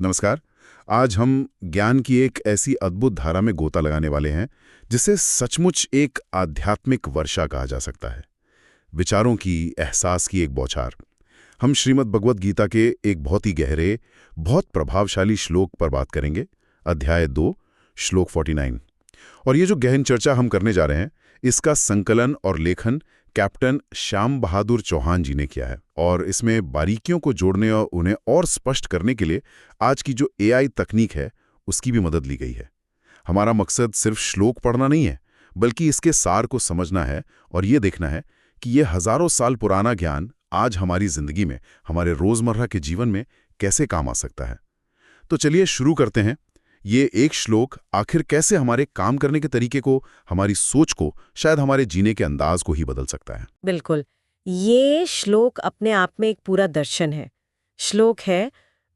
नमस्कार। आज हम ज्ञान की एक ऐसी अद्भुत धारा में गोता लगाने वाले हैं जिसे सचमुच एक आध्यात्मिक वर्षा कहा जा सकता है। विचारों की, एहसास की एक बौछार। हम श्रीमद् भगवद गीता के एक बहुत ही गहरे, बहुत प्रभावशाली श्लोक पर बात करेंगे। अध्याय 2, श्लोक 49। और ये जो गहन चर्चा हम करने जा रहे हैं, इसका संकलन और लेखन कैप्टन श्याम बहादुर चौहान जी ने किया है। और इसमें बारीकियों को जोड़ने और उन्हें और स्पष्ट करने के लिए आज की जो एआई तकनीक है, उसकी भी मदद ली गई है। हमारा मकसद सिर्फ श्लोक पढ़ना नहीं है, बल्कि इसके सार को समझना है और ये देखना है कि ये हजारों साल पुराना ज्ञान आज हमारी जिंदगी में, हमारे रोजमर्रा के जीवन में कैसे काम आ सकता है। तो चलिए शुरू करते हैं। ये एक श्लोक आखिर कैसे हमारे काम करने के तरीके को, हमारी सोच को, शायद हमारे जीने के अंदाज को ही बदल सकता है। बिल्कुल। ये श्लोक अपने आप में एक पूरा दर्शन है। श्लोक है,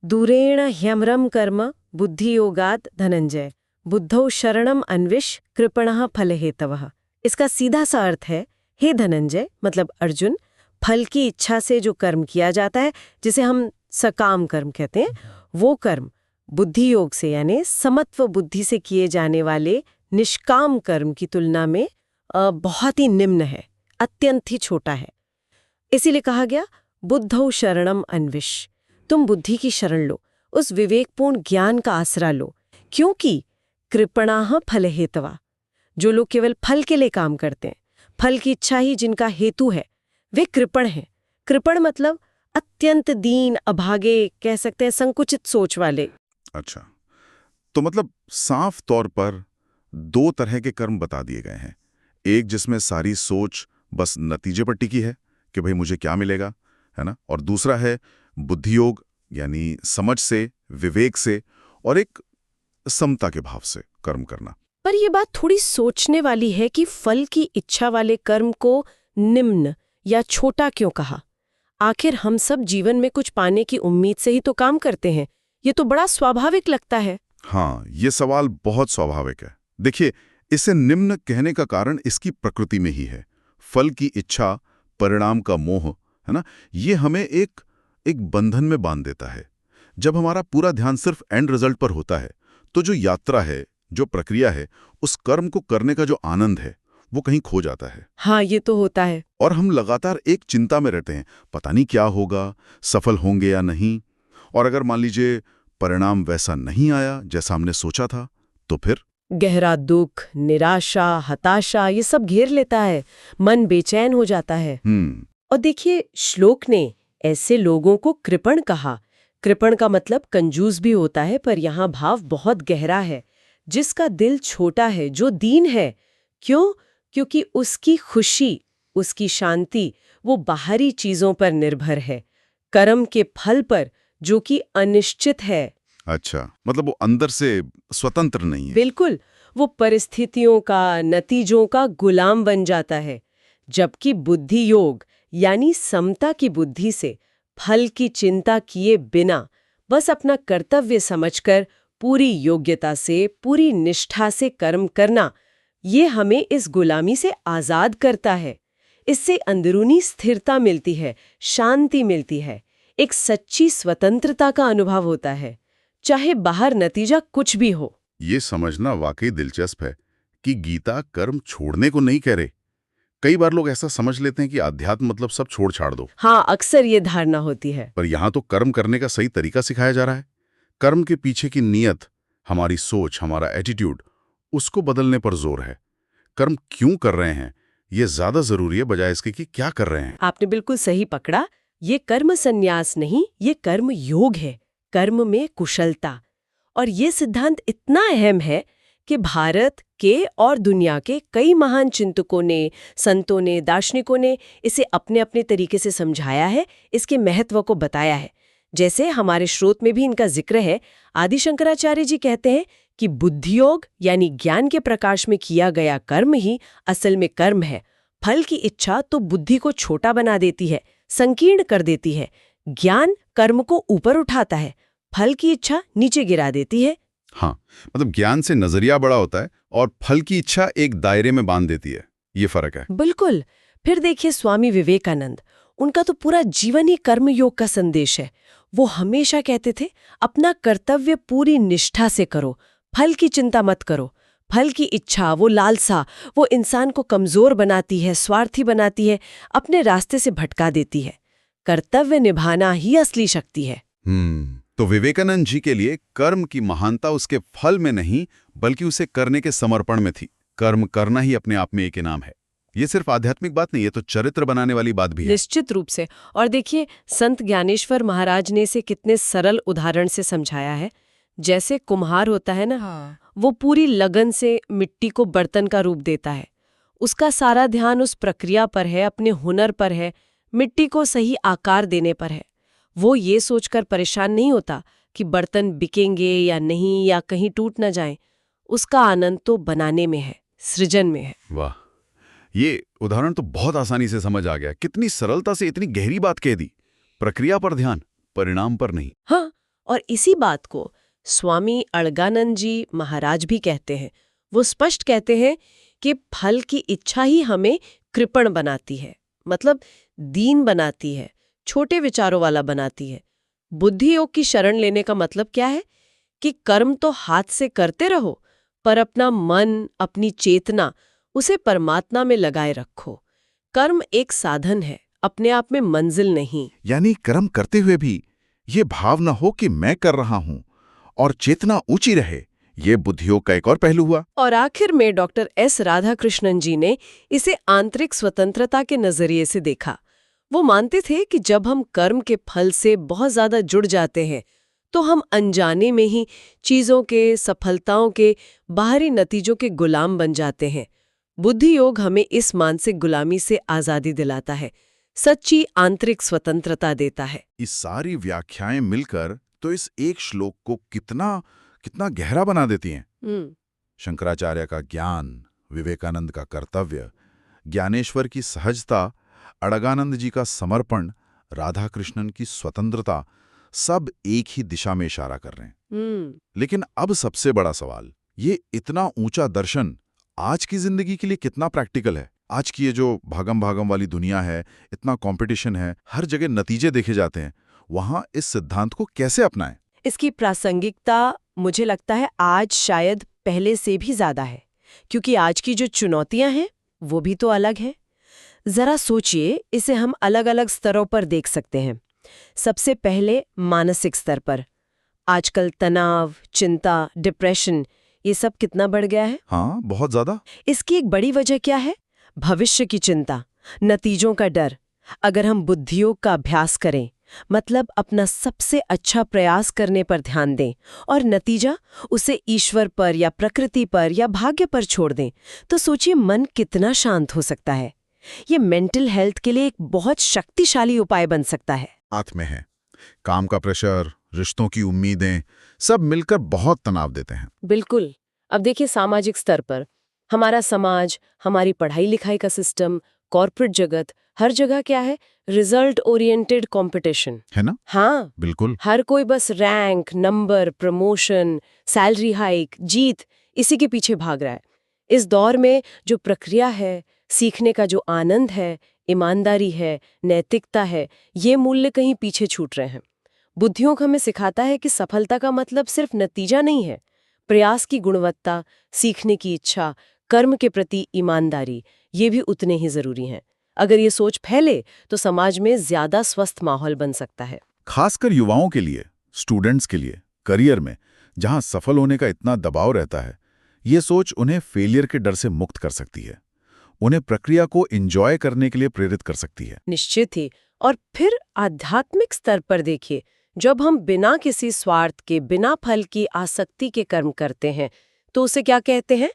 दूरेण ह्यमरम कर्म बुद्धि योगाद धनंजय बुद्धौ शरणम अन्विष कृपणः फलहेतवः। इसका सीधा सा अर्थ है, हे धनंजय मतलब अर्जुन, फल की इच्छा से जो कर्म किया जाता है, जिसे हम सकाम कर्म कहते हैं, वो कर्म बुद्धि योग से यानी समत्व बुद्धि से किए जाने वाले निष्काम कर्म की तुलना में बहुत ही निम्न है, अत्यंत ही छोटा है। इसीलिए कहा गया, बुद्धौ शरणम अन्विष, तुम बुद्धि की शरण लो, उस विवेकपूर्ण ज्ञान का आसरा लो, क्योंकि कृपणाः फलहेतवा, जो लोग केवल फल के लिए काम करते हैं, फल की इच्छा ही जिनका हेतु है, वे कृपण हैं। कृपण मतलब अत्यंत दीन, अभागे, कह सकते हैं संकुचित सोच वाले। अच्छा, तो मतलब साफ तौर पर दो तरह के कर्म बता दिए गए हैं। एक जिसमें सारी सोच बस नतीजे पर टिकी है कि भाई मुझे क्या मिलेगा, है ना, और दूसरा है बुद्धि योग, यानी समझ से, विवेक से और एक समता के भाव से कर्म करना। पर यह बात थोड़ी सोचने वाली है कि फल की इच्छा वाले कर्म को निम्न या छोटा क्यों कहा? आखिर हम सब जीवन में कुछ पाने की उम्मीद से ही तो काम करते हैं। ये तो बड़ा स्वाभाविक लगता है। हाँ, ये सवाल बहुत स्वाभाविक है। देखिए, इसे निम्न कहने का कारण इसकी प्रकृति में ही है। फल की इच्छा, परिणाम का मोह, है ना, ये हमें एक बंधन में बांध देता है। जब हमारा पूरा ध्यान सिर्फ एंड रिजल्ट पर होता है, तो जो यात्रा है, जो प्रक्रिया है, उस कर्म को करने का जो आनंद है, वो कहीं खो जाता है। हाँ, ये तो होता है। और हम लगातार एक चिंता में रहते हैं, पता नहीं क्या होगा, सफल होंगे या नहीं। और अगर मान लीजिए परिणाम वैसा नहीं आया जैसा हमने सोचा था, तो फिर गहरा दुख, निराशा, हताशा ये सब घेर लेता है, मन बेचैन हो जाता है। और देखिए, श्लोक ने ऐसे लोगों को कृपण कहा। कृपण का मतलब कंजूस भी होता है, पर यहाँ भाव बहुत गहरा है। जिसका दिल छोटा है, जो दीन है। क्यों? क्योंकि उसकी खुशी, उसकी शांति वो बाहरी चीजों पर निर्भर है, कर्म के फल पर, जो कि अनिश्चित है। अच्छा, मतलब वो अंदर से स्वतंत्र नहीं है। बिल्कुल, वो परिस्थितियों का, नतीजों का गुलाम बन जाता है। जबकि बुद्धि योग यानी समता की बुद्धि से, फल की चिंता किए बिना, बस अपना कर्तव्य समझकर पूरी योग्यता से, पूरी निष्ठा से कर्म करना, ये हमें इस गुलामी से आजाद करता है। इससे अंदरूनी स्थिरता मिलती है, शांति मिलती है, एक सच्ची स्वतंत्रता का अनुभव होता है, चाहे बाहर नतीजा कुछ भी हो। ये समझना वाकई दिलचस्प है कि गीता कर्म छोड़ने को नहीं कह रहे। कई बार लोग ऐसा समझ लेते हैं कि आध्यात्म मतलब सब छोड़ छाड़ दो। हाँ, अक्सर ये धारणा होती है। पर यहाँ तो कर्म करने का सही तरीका सिखाया जा रहा है। कर्म के पीछे की नीयत, हमारी सोच, हमारा एटीट्यूड, उसको बदलने पर जोर है। कर्म क्यों कर रहे हैं, ये ज्यादा जरूरी है बजाय इसके कि क्या कर रहे हैं। आपने बिल्कुल सही पकड़ा। ये कर्म संन्यास नहीं, ये कर्म योग है, कर्म में कुशलता। और ये सिद्धांत इतना अहम है कि भारत के और दुनिया के कई महान चिंतकों ने, संतों ने, दार्शनिकों ने इसे अपने अपने तरीके से समझाया है, इसके महत्व को बताया है। जैसे हमारे श्रोत में भी इनका जिक्र है। आदि शंकराचार्य जी कहते हैं कि बुद्धि योग यानी ज्ञान के प्रकाश में किया गया कर्म ही असल में कर्म है। फल की इच्छा तो बुद्धि को छोटा बना देती है, संकीर्ण कर देती है। ज्ञान कर्म को ऊपर उठाता है, फल की इच्छा नीचे गिरा देती है। हाँ, मतलब ज्ञान से नजरिया बड़ा होता है और फल की इच्छा एक दायरे में बांध देती है। ये फर्क है। बिल्कुल। फिर देखिए स्वामी विवेकानंद, उनका तो पूरा जीवन ही कर्मयोग का संदेश है। वो हमेशा कहते थे अपना कर्तव्य पूरी निष्ठा से करो, फल की चिंता मत करो। फल की इच्छा, वो लालसा, वो इंसान को कमजोर बनाती है, स्वार्थी बनाती है, अपने रास्ते से भटका देती है। कर्तव्य निभाना ही असली शक्ति है। तो विवेकानंद जी के लिए कर्म की महानता उसके फल में नहीं, बल्कि उसे करने के समर्पण में थी। कर्म करना ही अपने आप में एक इनाम है। ये सिर्फ आध्यात्मिक बात नहीं, ये तो चरित्र बनाने वाली बात भी है। निश्चित रूप से। और देखिए, संत ज्ञानेश्वर महाराज ने इसे कितने सरल उदाहरण से समझाया है। जैसे कुम्हार होता है ना, वो पूरी लगन से मिट्टी को बर्तन का रूप देता है। उसका सारा ध्यान उस प्रक्रिया पर है, अपने हुनर पर है, मिट्टी को सही आकार देने पर है। वो ये सोचकर परेशान नहीं होता कि बर्तन बिकेंगे या नहीं, या कहीं टूट न जाएं। उसका आनंद तो बनाने में है, सृजन में है। वाह, ये उदाहरण तो बहुत आसानी से समझ आ गया। कितनी सरलता से इतनी गहरी बात कह दी। प्रक्रिया पर ध्यान, परिणाम पर नहीं। हाँ, और इसी बात को स्वामी अड़गानंद जी महाराज भी कहते हैं। वो स्पष्ट कहते हैं कि फल की इच्छा ही हमें कृपण बनाती है, मतलब दीन बनाती है, छोटे विचारों वाला बनाती है। बुद्धि योग की शरण लेने का मतलब क्या है? कि कर्म तो हाथ से करते रहो, पर अपना मन, अपनी चेतना उसे परमात्मा में लगाए रखो। कर्म एक साधन है, अपने आप में मंजिल नहीं। यानी कर्म करते हुए भी ये भाव न हो कि मैं कर रहा हूं, और चेतना ऊंची रहे। ये बुद्धियोग का एक और पहलू हुआ। और आखिर में डॉक्टर एस राधाकृष्णन जी ने इसे आंतरिक स्वतंत्रता के नजरिए से देखा। वो मानते थे कि जब हम कर्म के फल से बहुत ज्यादा जुड़ जाते हैं, तो हम अनजाने में ही चीजों के, सफलताओं के, बाहरी नतीजों के गुलाम बन जाते हैं। बुद्धि योग हमें इस मानसिक गुलामी से आजादी दिलाता है, सच्ची आंतरिक स्वतंत्रता देता है। इस सारी व्याख्याएं मिलकर तो इस एक श्लोक को कितना कितना गहरा बना देती हैं। शंकराचार्य का ज्ञान, विवेकानंद का कर्तव्य, ज्ञानेश्वर की सहजता, अड़गानंद जी का समर्पण, राधा कृष्णन की स्वतंत्रता, सब एक ही दिशा में इशारा कर रहे हैं। लेकिन अब सबसे बड़ा सवाल, ये इतना ऊंचा दर्शन आज की जिंदगी के लिए कितना प्रैक्टिकल है? आज की ये जो भागम भागम वाली दुनिया है, इतना कंपटीशन है, हर जगह नतीजे देखे जाते हैं, वहां इस सिद्धांत को कैसे अपनाएं? इसकी प्रासंगिकता मुझे लगता है आज शायद पहले से भी ज्यादा है, क्योंकि आज की जो चुनौतियां हैं वो भी तो अलग हैं। जरा सोचिए, इसे हम अलग अलग स्तरों पर देख सकते हैं। सबसे पहले मानसिक स्तर पर आजकल तनाव, चिंता, डिप्रेशन, ये सब कितना बढ़ गया है। हाँ, बहुत ज्यादा। इसकी एक बड़ी वजह क्या है? भविष्य की चिंता, नतीजों का डर। अगर हम बुद्धियोग का अभ्यास करें, मतलब अपना सबसे अच्छा प्रयास करने पर ध्यान दें और नतीजा उसे ईश्वर पर या प्रकृति पर या भाग्य पर छोड़ दें, तो सोचिए मन कितना शांत हो सकता है। ये मेंटल हेल्थ के लिए एक बहुत शक्तिशाली उपाय बन सकता है। हाथ में है। काम का प्रेशर, रिश्तों की उम्मीदें, सब मिलकर बहुत तनाव देते हैं। बिल्कुल। अब देखिए, सामाजिक स्तर पर हमारा समाज, हमारी पढ़ाई लिखाई का सिस्टम, कॉर्पोरेट जगत, हर जगह क्या है? रिजल्ट ओरिएंटेड कंपटीशन है ना? हाँ, बिल्कुल। हर कोई बस rank, number, promotion, salary hike, जीत, इसी के पीछे भाग रहा है। इस दौर में जो प्रक्रिया है, सीखने का जो आनंद है, ईमानदारी है, नैतिकता है, ये मूल्य कहीं पीछे छूट रहे हैं। बुद्धियोग हमें सिखाता है कि सफलता का मतलब सिर्फ नतीजा नहीं है। प्रयास की गुणवत्ता, सीखने की इच्छा, कर्म के प्रति ईमानदारी, ये भी उतने ही जरूरी हैं। अगर ये सोच फैले तो समाज में ज्यादा स्वस्थ माहौल बन सकता है। खासकर युवाओं के लिए, स्टूडेंट्स के लिए, करियर में जहां सफल होने का इतना दबाव रहता है, ये सोच उन्हें फेलियर के डर से मुक्त कर सकती है, उन्हें प्रक्रिया को एंजॉय करने के लिए प्रेरित कर सकती है। निश्चित ही। और फिर आध्यात्मिक स्तर पर देखिए, जब हम बिना किसी स्वार्थ के, बिना फल की आसक्ति के कर्म करते हैं, तो उसे क्या कहते हैं?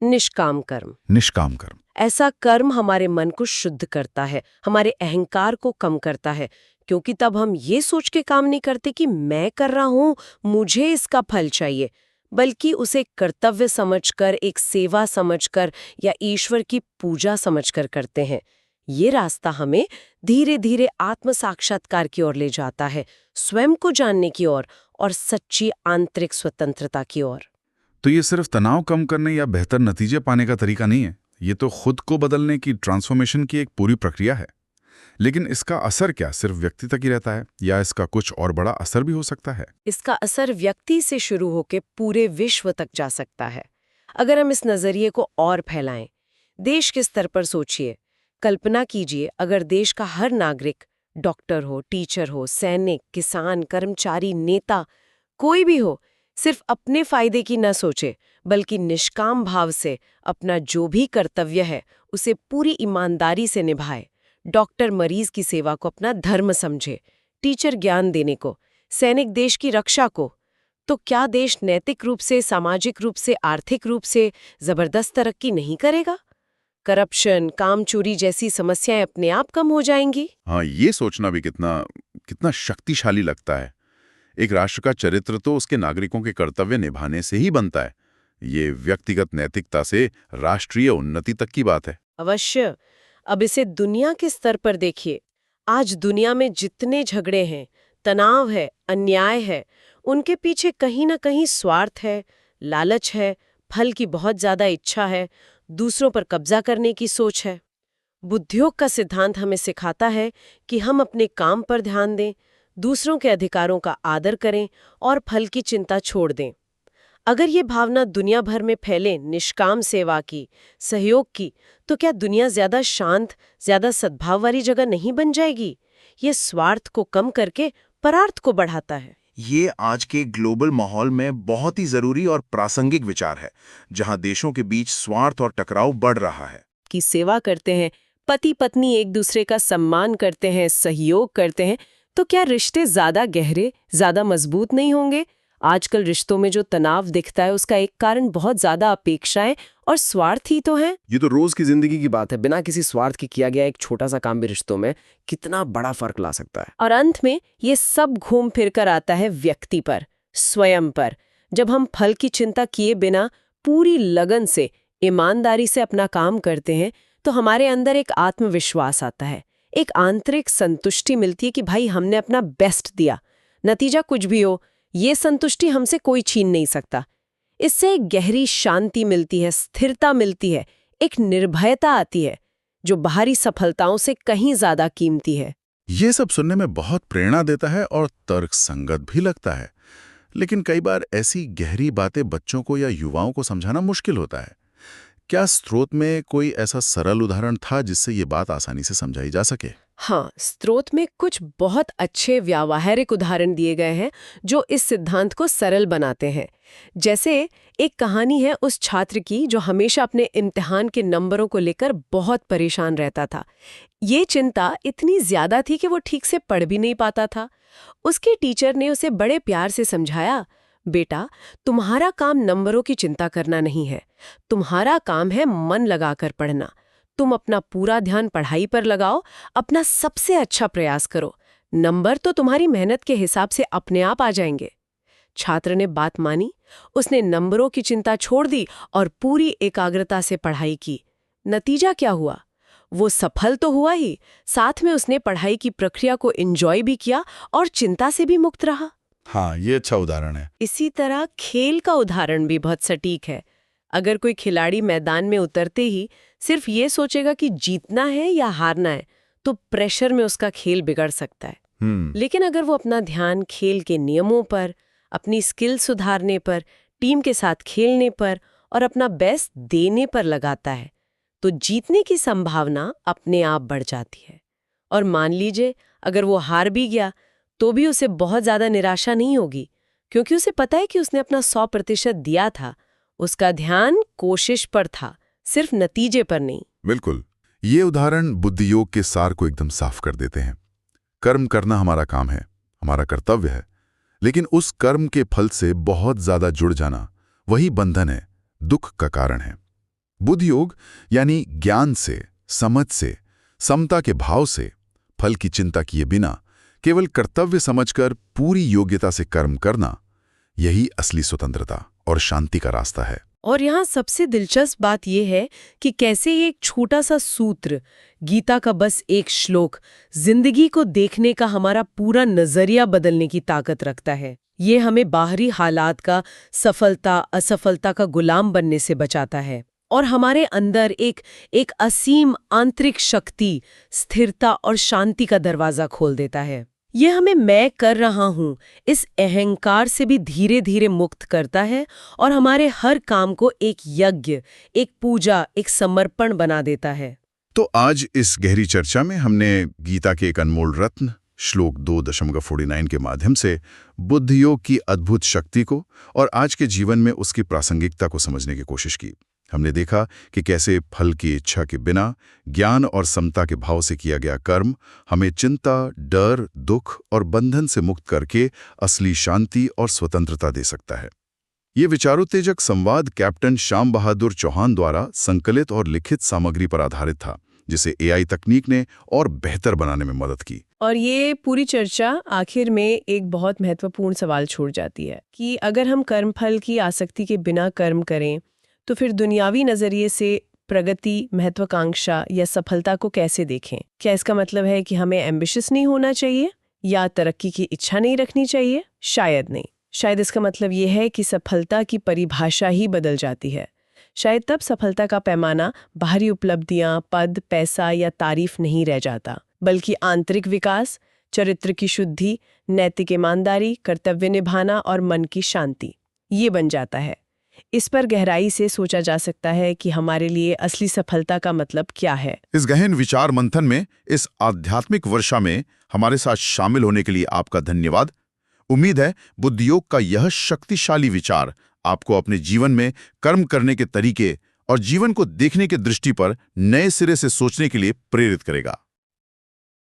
निष्काम कर्म। निष्काम कर्म। ऐसा कर्म हमारे मन को शुद्ध करता है, हमारे अहंकार को कम करता है, क्योंकि तब हम ये सोच के काम नहीं करते कि मैं कर रहा हूं, मुझे इसका फल चाहिए, बल्कि उसे कर्तव्य समझकर, एक सेवा समझकर या ईश्वर की पूजा समझकर करते हैं। ये रास्ता हमें धीरे धीरे आत्म साक्षात्कार की ओर ले जाता है, स्वयं को जानने की ओर और सच्ची आंतरिक स्वतंत्रता की ओर। तो ये सिर्फ तनाव कम करने या बेहतर नतीजे पाने का तरीका नहीं है, ये तो खुद को बदलने की, ट्रांसफॉर्मेशन की एक पूरी प्रक्रिया है। लेकिन इसका असर क्या सिर्फ व्यक्ति तक ही रहता है या इसका कुछ और बड़ा असर भी हो सकता है? इसका असर व्यक्ति से शुरू होकर पूरे विश्व तक जा सकता है। अगर हम इस नजरिए को और फैलाएं, देश के स्तर पर सोचिए। कल्पना कीजिए अगर देश का हर नागरिक, डॉक्टर हो, टीचर हो, सैनिक, किसान, कर्मचारी, नेता, कोई भी हो, सिर्फ अपने फायदे की न सोचे बल्कि निष्काम भाव से अपना जो भी कर्तव्य है उसे पूरी ईमानदारी से निभाए। डॉक्टर मरीज की सेवा को अपना धर्म समझे, टीचर ज्ञान देने को, सैनिक देश की रक्षा को, तो क्या देश नैतिक रूप से, सामाजिक रूप से, आर्थिक रूप से जबरदस्त तरक्की नहीं करेगा? करप्शन, काम चोरी जैसी समस्याएं अपने आप कम हो जाएंगी। हाँ, ये सोचना भी कितना शक्तिशाली लगता है। एक राष्ट्र का चरित्र तो उसके नागरिकों के कर्तव्य निभाने से ही बनता है। ये व्यक्तिगत नैतिकता से राष्ट्रीय उन्नति तक की बात है। अवश्य। अब इसे दुनिया के स्तर पर देखिए। आज दुनिया में जितने झगड़े हैं, तनाव है, अन्याय है, उनके पीछे कहीं ना कहीं स्वार्थ है, लालच है, फल की बहुत ज्यादा इच्छा है, दूसरों पर कब्जा करने की सोच है। बुद्धियोग का सिद्धांत हमें सिखाता है कि हम अपने काम पर ध्यान दें, दूसरों के अधिकारों का आदर करें और फल की चिंता छोड़ दें। अगर ये भावना दुनिया भर में फैले, निष्काम सेवा की, सहयोग की, तो क्या दुनिया ज्यादा शांत, ज्यादा सद्भाव वाली जगह नहीं बन जाएगी? ये स्वार्थ को कम करके परार्थ को बढ़ाता है। ये आज के ग्लोबल माहौल में बहुत ही जरूरी और प्रासंगिक विचार है, जहां देशों के बीच स्वार्थ और टकराव बढ़ रहा है। की सेवा करते हैं, पति पत्नी एक दूसरे का सम्मान करते हैं, सहयोग करते हैं, तो क्या रिश्ते ज्यादा गहरे, ज्यादा मजबूत नहीं होंगे? आजकल रिश्तों में जो तनाव दिखता है उसका एक कारण बहुत ज्यादा अपेक्षाएं और स्वार्थ ही तो है। ये तो रोज की जिंदगी की बात है। बिना किसी स्वार्थ के किया गया एक छोटा सा काम भी रिश्तों में कितना बड़ा फर्क ला सकता है। और अंत में ये सब घूम फिर कर आता है व्यक्ति पर, स्वयं पर। जब हम फल की चिंता किए बिना पूरी लगन से, ईमानदारी से अपना काम करते हैं तो हमारे अंदर एक आत्मविश्वास आता है, एक आंतरिक संतुष्टि मिलती है कि भाई हमने अपना बेस्ट दिया, नतीजा कुछ भी हो ये संतुष्टि हमसे कोई छीन नहीं सकता। इससे एक गहरी शांति मिलती है, स्थिरता मिलती है, एक निर्भयता आती है जो बाहरी सफलताओं से कहीं ज्यादा कीमती है। ये सब सुनने में बहुत प्रेरणा देता है और तर्कसंगत भी लगता है, लेकिन कई बार ऐसी गहरी बातें बच्चों को या युवाओं को समझाना मुश्किल होता है। क्या स्रोत में कोई ऐसा सरल उदाहरण था जिससे ये बात आसानी से समझाई जा सके? हाँ, स्रोत में कुछ बहुत अच्छे व्यावहारिक उदाहरण दिए गए हैं जो इस सिद्धांत को सरल बनाते हैं। जैसे एक कहानी है उस छात्र की जो हमेशा अपने इम्तिहान के नंबरों को लेकर बहुत परेशान रहता था। ये चिंता इतनी ज्यादा थी कि वो ठीक से पढ़ भी नहीं पाता था। उसके टीचर ने उसे बड़े प्यार से समझाया, बेटा, तुम्हारा काम नंबरों की चिंता करना नहीं है, तुम्हारा काम है मन लगाकर पढ़ना। तुम अपना पूरा ध्यान पढ़ाई पर लगाओ, अपना सबसे अच्छा प्रयास करो, नंबर तो तुम्हारी मेहनत के हिसाब से अपने आप आ जाएंगे। छात्र ने बात मानी, उसने नंबरों की चिंता छोड़ दी और पूरी एकाग्रता से पढ़ाई की। नतीजा क्या हुआ? वो सफल तो हुआ ही, साथ में उसने पढ़ाई की प्रक्रिया को एंजॉय भी किया और चिंता से भी मुक्त रहा। हाँ, ये अच्छा उदाहरण है। इसी तरह खेल का उदाहरण भी बहुत सटीक है। अगर कोई खिलाड़ी मैदान में उतरते ही सिर्फ ये सोचेगा कि जीतना है या हारना है, तो प्रेशर में उसका खेल बिगड़ सकता है। लेकिन अगर वो अपना ध्यान खेल के नियमों पर, अपनी स्किल सुधारने पर, टीम के साथ खेलने पर और अपना बेस्ट देने पर लगाता है, तो जीतने की संभावना अपने आप बढ़ जाती है। और मान लीजिए अगर वो हार भी गया तो भी उसे बहुत ज्यादा निराशा नहीं होगी, क्योंकि उसे पता है कि उसने अपना 100% दिया था। उसका ध्यान कोशिश पर था, सिर्फ नतीजे पर नहीं। बिल्कुल, ये उदाहरण बुद्धियोग के सार को एकदम साफ कर देते हैं। कर्म करना हमारा काम है, हमारा कर्तव्य है, लेकिन उस कर्म के फल से बहुत ज्यादा जुड़ जाना वही बंधन है, दुख का कारण है। बुद्धियोग यानी ज्ञान से, समझ से, समता के भाव से, फल की चिंता किए बिना केवल कर्तव्य समझकर पूरी योग्यता से कर्म करना, यही असली स्वतंत्रता और शांति का रास्ता है। और यहाँ सबसे दिलचस्प बात यह है कि कैसे ये एक छोटा सा सूत्र, गीता का बस एक श्लोक, जिंदगी को देखने का हमारा पूरा नजरिया बदलने की ताकत रखता है। ये हमें बाहरी हालात का, सफलता असफलता का गुलाम बनने से बचाता है और हमारे अंदर एक असीम आंतरिक शक्ति, स्थिरता और शांति का दरवाजा खोल देता है। ये हमें मैं कर रहा हूँ इस अहंकार से भी धीरे धीरे मुक्त करता है और हमारे हर काम को एक यज्ञ, एक पूजा, एक समर्पण बना देता है। तो आज इस गहरी चर्चा में हमने गीता के एक अनमोल रत्न श्लोक 2.49 के माध्यम से बुद्ध योग की अद्भुत शक्ति को और आज के जीवन में उसकी प्रासंगिकता को समझने की कोशिश की। हमने देखा कि कैसे फल की इच्छा के बिना ज्ञान और समता के भाव से किया गया कर्म हमें चिंता, डर, दुख और बंधन से मुक्त करके असली शांति और स्वतंत्रता दे सकता है। ये विचारोत्तेजक संवाद कैप्टन श्याम बहादुर चौहान द्वारा संकलित और लिखित सामग्री पर आधारित था, जिसे AI तकनीक ने और बेहतर बनाने में मदद की। और ये पूरी चर्चा आखिर में एक बहुत महत्वपूर्ण सवाल छोड़ जाती है कि अगर हम कर्मफल की आसक्ति के बिना कर्म करें तो फिर दुनियावी नजरिए से प्रगति, महत्वाकांक्षा या सफलता को कैसे देखें? क्या इसका मतलब है कि हमें एम्बिशियस नहीं होना चाहिए या तरक्की की इच्छा नहीं रखनी चाहिए? शायद नहीं। शायद इसका मतलब ये है कि सफलता की परिभाषा ही बदल जाती है। शायद तब सफलता का पैमाना बाहरी उपलब्धियां, पद, पैसा या तारीफ नहीं रह जाता, बल्कि आंतरिक विकास, चरित्र की शुद्धि, नैतिक ईमानदारी, कर्तव्य निभाना और मन की शांति, ये बन जाता है। इस पर गहराई से सोचा जा सकता है कि हमारे लिए असली सफलता का मतलब क्या है। इस गहन विचार मंथन में, इस आध्यात्मिक वर्षा में हमारे साथ शामिल होने के लिए आपका धन्यवाद। उम्मीद है बुद्ध योग का यह शक्तिशाली विचार आपको अपने जीवन में कर्म करने के तरीके और जीवन को देखने के दृष्टि पर नए सिरे से सोचने के लिए प्रेरित करेगा।